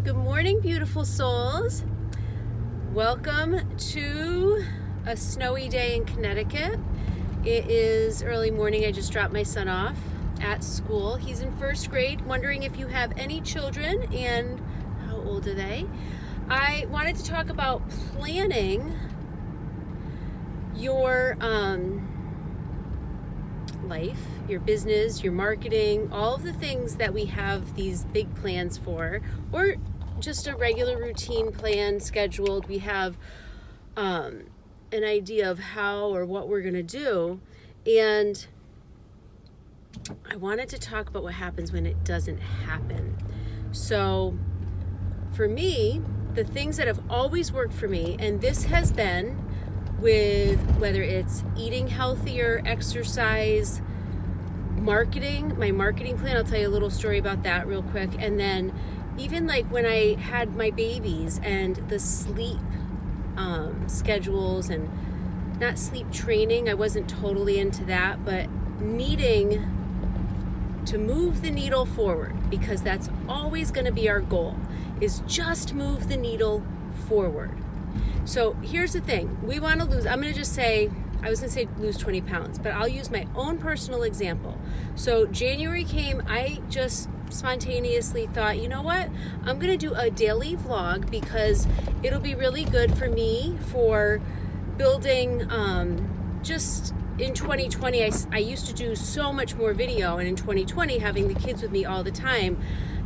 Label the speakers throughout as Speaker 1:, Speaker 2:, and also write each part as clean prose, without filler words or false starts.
Speaker 1: Good morning, beautiful souls. Welcome to a snowy day in Connecticut. It is early morning. I just dropped my son off at school. He's in first grade. Wondering if you have any children and how old are they? I wanted to talk about planning your life, your business, your marketing, all of the things that we have these big plans for, or just a regular routine plan scheduled. We have an idea of how or what we're going to do. And I wanted to talk about what happens when it doesn't happen. So for me, the things that have always worked for me, and this has been with whether it's eating healthier, exercise, marketing, my marketing plan. I'll tell you a little story about that real quick. And then even like when I had my babies and the sleep schedules and not sleep training, I wasn't totally into that, but needing to move the needle forward, because that's always going to be our goal, is just move the needle forward. So here's the thing. We want to lose, I was going to say lose 20 pounds, but I'll use my own personal example. So January came, I just spontaneously thought, you know what? I'm going to do a daily vlog because it'll be really good for me for building, just in 2020, I used to do so much more video, and in 2020, having the kids with me all the time,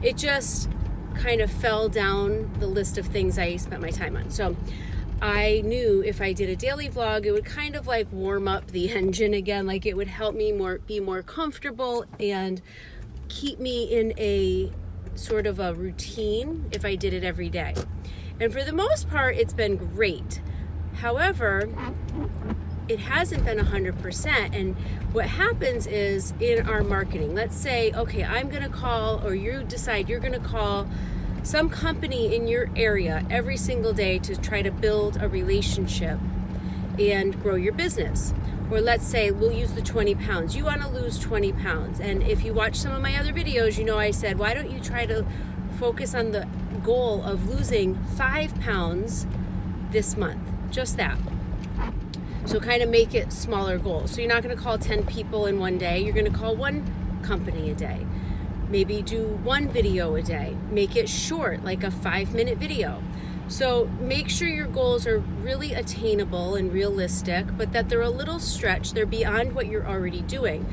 Speaker 1: it just kind of fell down the list of things I spent my time on. So I knew if I did a daily vlog, it would kind of like warm up the engine again. Like it would help me be more comfortable and keep me in a sort of a routine if I did it every day. And for the most part, it's been great. However, it hasn't been 100%. And what happens is in our marketing, let's say, okay, I'm going to call, or you decide you're going to call some company in your area every single day to try to build a relationship and grow your business. Or let's say we'll use the 20 pounds. You want to lose 20 pounds. And if you watch some of my other videos, you know I said, why don't you try to focus on the goal of losing 5 pounds this month? Just that. So kind of make it smaller goals. So you're not going to call 10 people in one day. You're going to call one company a day. Maybe do one video a day. Make it short, like a 5-minute video. So make sure your goals are really attainable and realistic, but that they're a little stretched. They're beyond what you're already doing.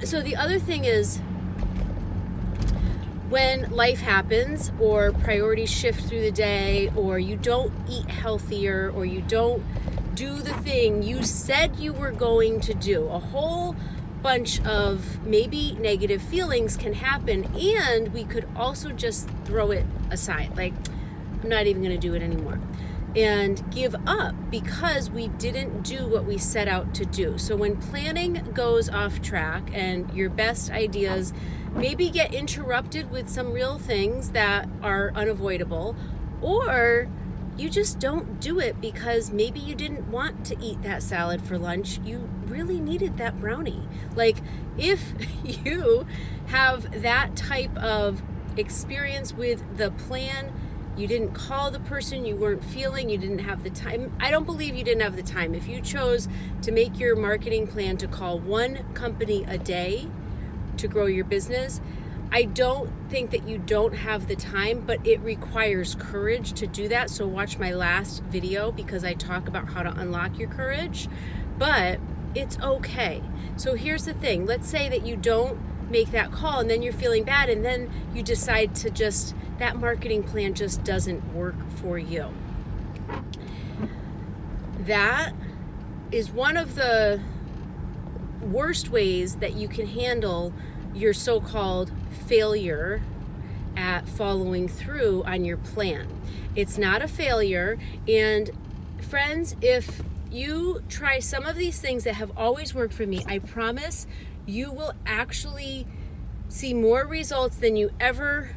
Speaker 1: So the other thing is, when life happens or priorities shift through the day, or you don't eat healthier, or you don't do the thing you said you were going to do, a whole bunch of maybe negative feelings can happen, and we could also just throw it aside. Like, I'm not even going to do it anymore, and give up because we didn't do what we set out to do. So when planning goes off track and your best ideas maybe get interrupted with some real things that are unavoidable, or you just don't do it because maybe you didn't want to eat that salad for lunch. You really needed that brownie. Like, if you have that type of experience with the plan, you didn't call the person, you weren't feeling, you didn't have the time. I don't believe you didn't have the time. If you chose to make your marketing plan to call one company a day to grow your business, I don't think that you don't have the time, but it requires courage to do that. So watch my last video because I talk about how to unlock your courage, but it's okay. So here's the thing. Let's say that you don't make that call and then you're feeling bad, and then you decide to just, that marketing plan just doesn't work for you. That is one of the worst ways that you can handle your so-called failure at following through on your plan. It's not a failure. And friends, if you try some of these things that have always worked for me, I promise you will actually see more results than you ever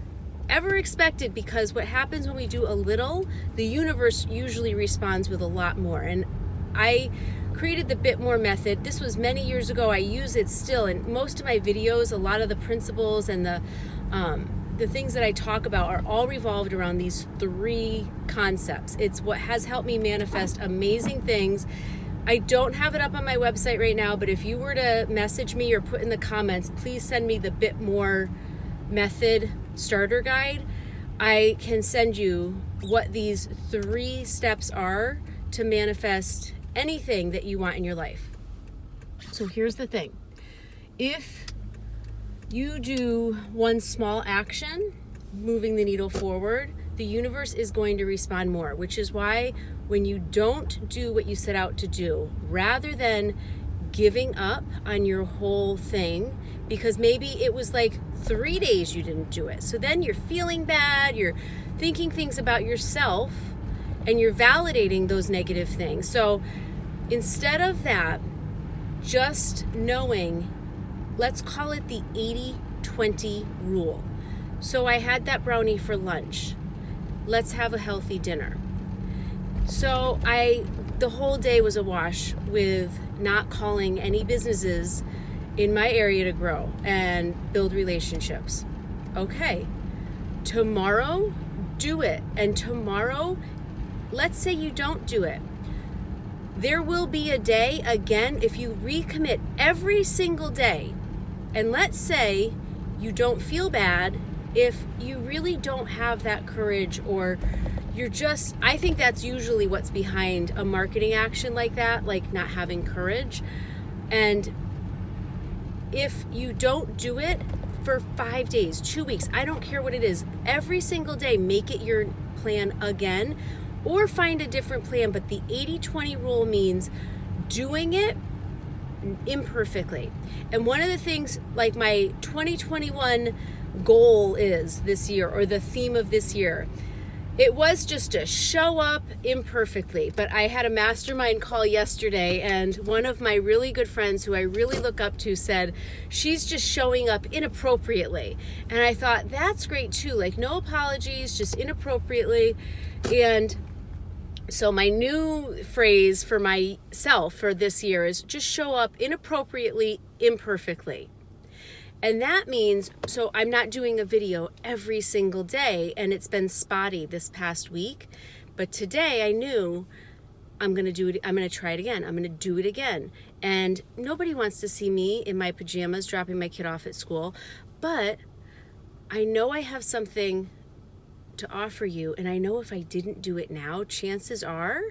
Speaker 1: expected, because what happens when we do a little, the universe usually responds with a lot more. And I created the Bit More method. This was many years ago. I use it still in most of my videos. A lot of the principles and the the things that I talk about are all revolved around these 3 concepts. It's what has helped me manifest amazing things. I don't have it up on my website right now, but if you were to message me or put in the comments, please send me the Bit More Method starter guide. I can send you what these 3 steps are to manifest anything that you want in your life. So here's the thing. If you do one small action, moving the needle forward, the universe is going to respond more, which is why when you don't do what you set out to do, rather than giving up on your whole thing, because maybe it was like 3 days you didn't do it. So then you're feeling bad, you're thinking things about yourself, and you're validating those negative things. So instead of that, just knowing, let's call it the 80-20 rule. So I had that brownie for lunch. Let's have a healthy dinner. So the whole day was awash with not calling any businesses in my area to grow and build relationships. Okay, tomorrow, do it. And tomorrow, let's say you don't do it. There will be a day, again, if you recommit every single day, and let's say you don't feel bad if you really don't have that courage, or I think that's usually what's behind a marketing action like that, like not having courage. And if you don't do it for 5 days, 2 weeks, I don't care what it is, every single day, make it your plan again, or find a different plan. But the 80-20 rule means doing it imperfectly. And one of the things, like my 2021 goal is this year, or the theme of this year, it was just to show up imperfectly. But I had a mastermind call yesterday, and one of my really good friends who I really look up to said, she's just showing up inappropriately. And I thought, that's great too. Like, no apologies, just inappropriately. And so my new phrase for myself for this year is just show up inappropriately, imperfectly. And that means, so I'm not doing a video every single day, and it's been spotty this past week. But today I knew I'm going to do it. I'm going to try it again. I'm going to do it again. And nobody wants to see me in my pajamas dropping my kid off at school. But I know I have something to offer you. And I know if I didn't do it now, chances are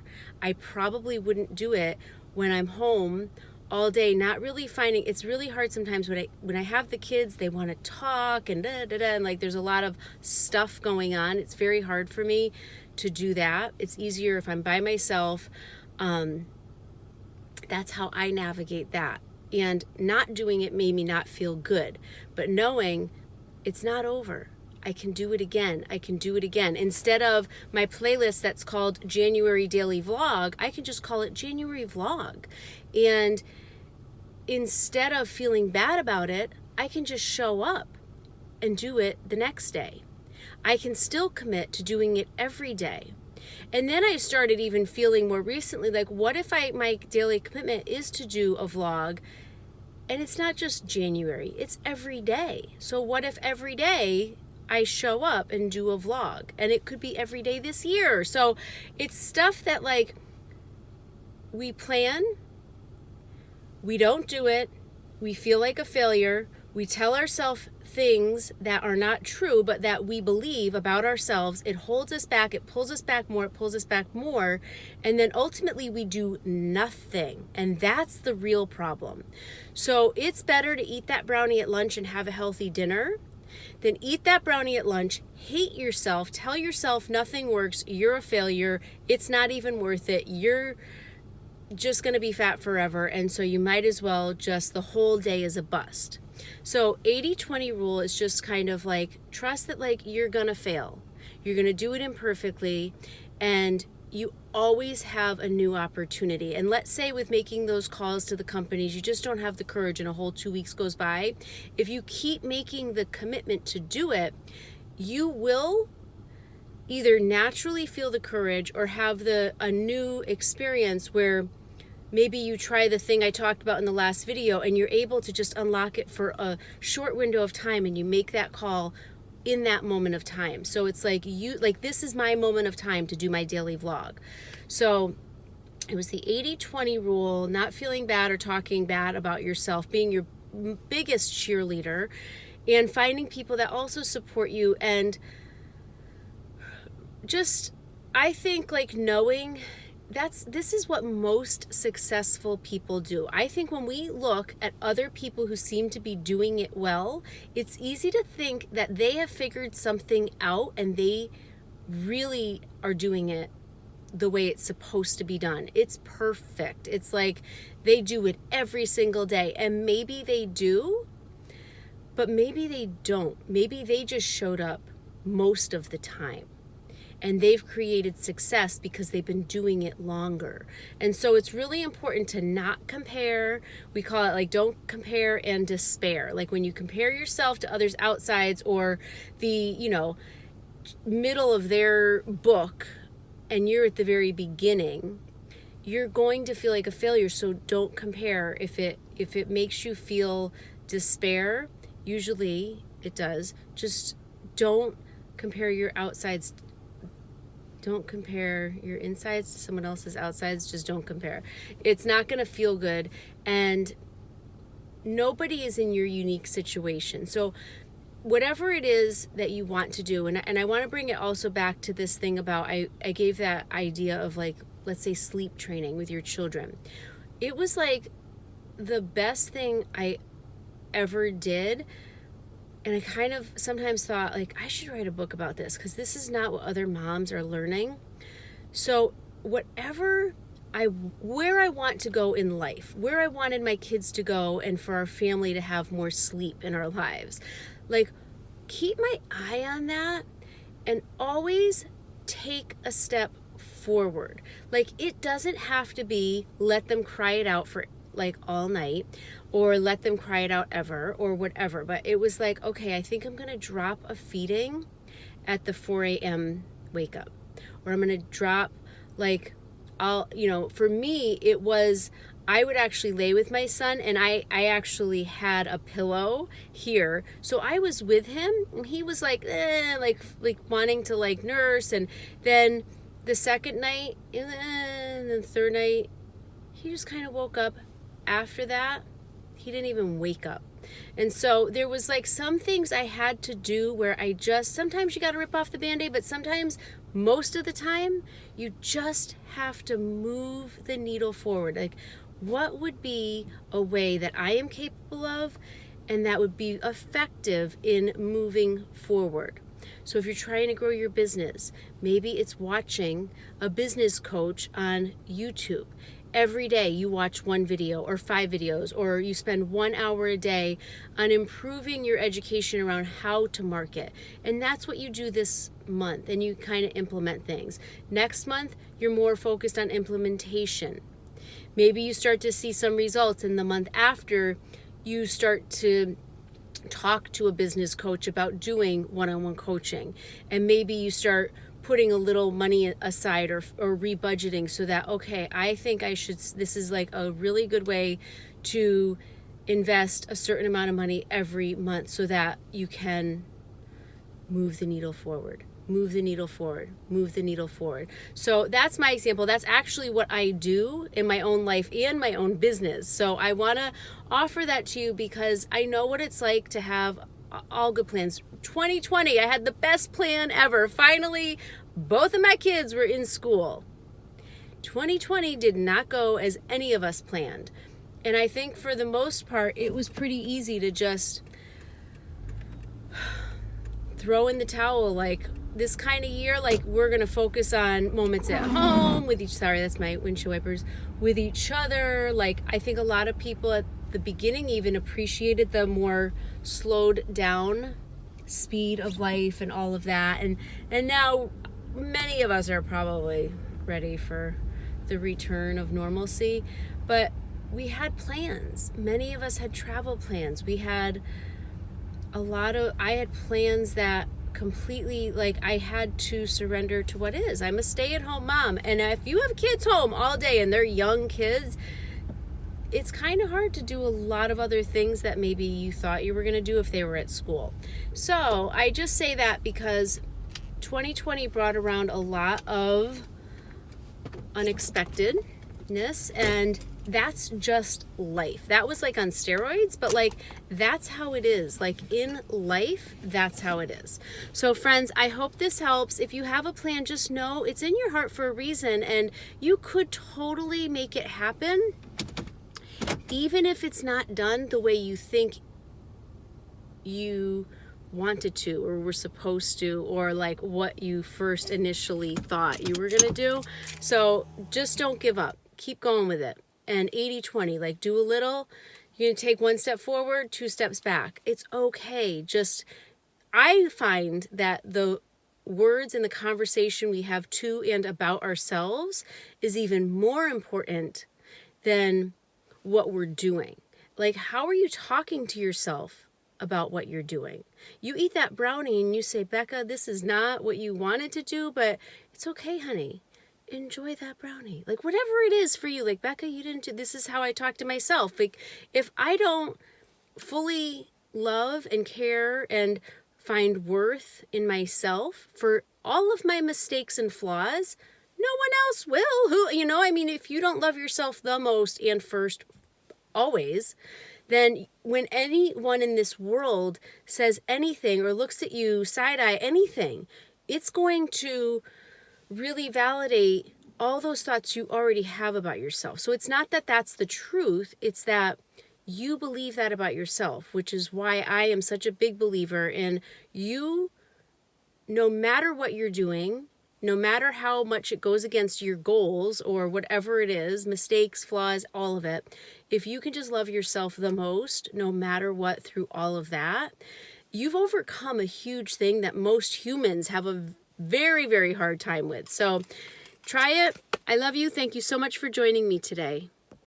Speaker 1: I probably wouldn't do it when I'm home all day, not really finding. It's really hard sometimes when I have the kids, they want to talk and and like there's a lot of stuff going on. It's very hard for me to do that. It's easier if I'm by myself. That's how I navigate that. And not doing it made me not feel good, but knowing it's not over. I can do it again. I can do it again. Instead of my playlist that's called January Daily Vlog, I can just call it January Vlog. And instead of feeling bad about it, I can just show up and do it the next day. I can still commit to doing it every day. And then I started even feeling more recently, like, what if my daily commitment is to do a vlog, and it's not just January, it's every day. So what if every day I show up and do a vlog? And it could be every day this year. So it's stuff that, like, we plan, we don't do it, we feel like a failure, we tell ourselves things that are not true, but that we believe about ourselves. It holds us back, it pulls us back more, it pulls us back more, and then ultimately we do nothing. And that's the real problem. So it's better to eat that brownie at lunch and have a healthy dinner than eat that brownie at lunch, hate yourself, tell yourself nothing works, you're a failure, it's not even worth it, you're just going to be fat forever, and so you might as well just, the whole day is a bust. So 80-20 rule is just kind of like, trust that, like, you're going to fail. You're going to do it imperfectly, and you always have a new opportunity. And let's say with making those calls to the companies, you just don't have the courage and a whole 2 weeks goes by. If you keep making the commitment to do it, you will either naturally feel the courage or have a new experience where maybe you try the thing I talked about in the last video and you're able to just unlock it for a short window of time, and you make that call in that moment of time. So it's like this is my moment of time to do my daily vlog. So it was the 80-20 rule, not feeling bad or talking bad about yourself, being your biggest cheerleader, and finding people that also support you. And just, I think, like, knowing this is what most successful people do. I think when we look at other people who seem to be doing it well, it's easy to think that they have figured something out and they really are doing it the way it's supposed to be done. It's perfect. It's like they do it every single day. And maybe they do, but maybe they don't. Maybe they just showed up most of the time. And they've created success because they've been doing it longer. And so it's really important to not compare. We call it, like, don't compare and despair. Like, when you compare yourself to others' outsides or the, middle of their book and you're at the very beginning, you're going to feel like a failure. So don't compare. If it makes you feel despair, usually it does, just don't compare your outsides. Don't compare your insides to someone else's outsides. Just don't compare. It's not going to feel good. And nobody is in your unique situation. So whatever it is that you want to do, and I want to bring it also back to this thing about, I gave that idea of, like, let's say sleep training with your children. It was like the best thing I ever did. And I kind of sometimes thought, like, I should write a book about this because this is not what other moms are learning. So where I want to go in life, where I wanted my kids to go and for our family to have more sleep in our lives, like, keep my eye on that and always take a step forward. Like, it doesn't have to be let them cry it out for, like, all night, or let them cry it out ever, or whatever. But it was like, okay, I think I'm going to drop a feeding at the 4 a.m. wake up. Or I'm going to drop, like, for me, it was, I would actually lay with my son, and I actually had a pillow here. So I was with him, and he was like wanting to, like, nurse. And then the second night, and then the third night, he just kind of woke up. After that, he didn't even wake up. And so there was, like, some things I had to do where sometimes you got to rip off the Band-Aid, but sometimes, most of the time, you just have to move the needle forward. Like, what would be a way that I am capable of and that would be effective in moving forward? So if you're trying to grow your business, maybe it's watching a business coach on YouTube. Every day you watch one video or 5 videos, or you spend 1 hour a day on improving your education around how to market. And that's what you do this month, and you kind of implement things. Next month, you're more focused on implementation. Maybe you start to see some results, and the month after, you start to talk to a business coach about doing one-on-one coaching. And maybe you start putting a little money aside or rebudgeting so that, okay, I think this is like a really good way to invest a certain amount of money every month so that you can move the needle forward. Move the needle forward, move the needle forward. So that's my example. That's actually what I do in my own life and my own business. So I want to offer that to you because I know what it's like to have all good plans. 2020, I had the best plan ever. Finally, both of my kids were in school. 2020 did not go as any of us planned. And I think for the most part, it was pretty easy to just throw in the towel, like, this kind of year, like, we're going to focus on moments at home with that's my windshield wipers, with each other. Like, I think a lot of people at the beginning even appreciated the more slowed down speed of life and all of that. And now many of us are probably ready for the return of normalcy. But we had plans. Many of us had travel plans. I had plans that completely, like, I had to surrender to what is. I'm a stay-at-home mom. And if you have kids home all day and they're young kids, it's kind of hard to do a lot of other things that maybe you thought you were going to do if they were at school. So I just say that because 2020 brought around a lot of unexpectedness, and that's just life. That was like on steroids, but like that's how it is. Like in life, that's how it is. So friends, I hope this helps. If you have a plan, just know it's in your heart for a reason, and you could totally make it happen, even if it's not done the way you think you wanted to or were supposed to, or like what you first initially thought you were gonna do. So just don't give up. Keep going with it. And 80-20, like do a little. You're gonna take one step forward, 2 steps back. It's okay. Just, I find that the words in the conversation we have to and about ourselves is even more important than what we're doing. Like, how are you talking to yourself about what you're doing? You eat that brownie and you say, Becca, this is not what you wanted to do, but it's okay, honey. Enjoy that brownie. Like, whatever it is for you. Like, Becca, you didn't do, this is how I talk to myself. Like, if I don't fully love and care and find worth in myself for all of my mistakes and flaws, no one else will. Who, you know, I mean, if you don't love yourself the most and first, always, then when anyone in this world says anything or looks at you side-eye anything, it's going to really validate all those thoughts you already have about yourself. So it's not that that's the truth, it's that you believe that about yourself, which is why I am such a big believer in you, no matter what you're doing, no matter how much it goes against your goals or whatever it is, mistakes, flaws, all of it, if you can just love yourself the most, no matter what, through all of that, you've overcome a huge thing that most humans have a very, very hard time with. So try it. I love you. Thank you so much for joining me today.